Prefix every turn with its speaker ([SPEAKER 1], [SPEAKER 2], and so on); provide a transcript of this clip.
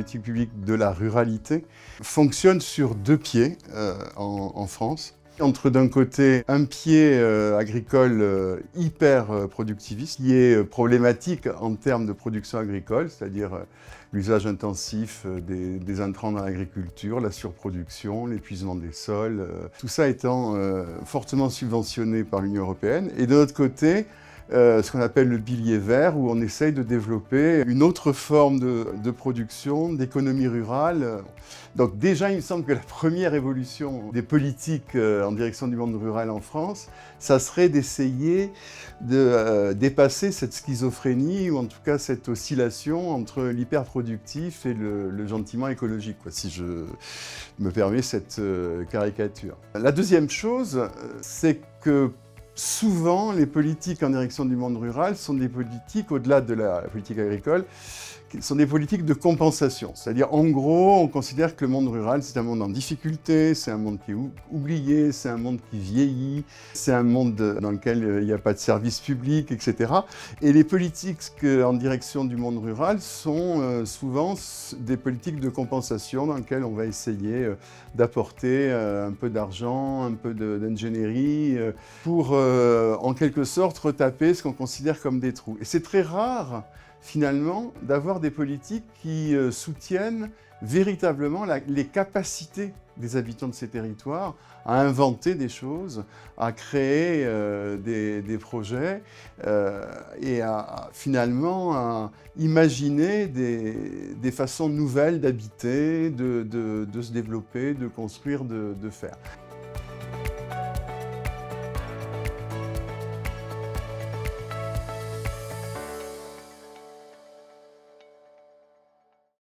[SPEAKER 1] politique publique de la ruralité fonctionne sur deux pieds en France. Entre d'un côté un pied agricole hyper productiviste qui est problématique en termes de production agricole, c'est-à-dire l'usage intensif des intrants dans l'agriculture, la surproduction, l'épuisement des sols, tout ça étant fortement subventionné par l'Union européenne. Et de l'autre côté, ce qu'on appelle le pilier vert, où on essaye de développer une autre forme de production, d'économie rurale. Donc déjà, il me semble que la première évolution des politiques en direction du monde rural en France, ça serait d'essayer de dépasser cette schizophrénie, ou en tout cas cette oscillation entre l'hyperproductif et le gentiment écologique, quoi, si je me permets cette caricature. La deuxième chose, c'est que souvent, les politiques en direction du monde rural sont des politiques, au-delà de la politique agricole, sont des politiques de compensation. C'est-à-dire, en gros, on considère que le monde rural, c'est un monde en difficulté, c'est un monde qui est oublié, c'est un monde qui vieillit, c'est un monde dans lequel il n'y a pas de services publics, etc. Et les politiques en direction du monde rural sont souvent des politiques de compensation dans lesquelles on va essayer d'apporter un peu d'argent, un peu d'ingénierie, pour, en quelque sorte, retaper ce qu'on considère comme des trous. Et c'est très rare, finalement, d'avoir des politiques qui soutiennent véritablement les capacités des habitants de ces territoires à inventer des choses, à créer des projets et finalement à imaginer des façons nouvelles d'habiter, de se développer, de construire, de faire.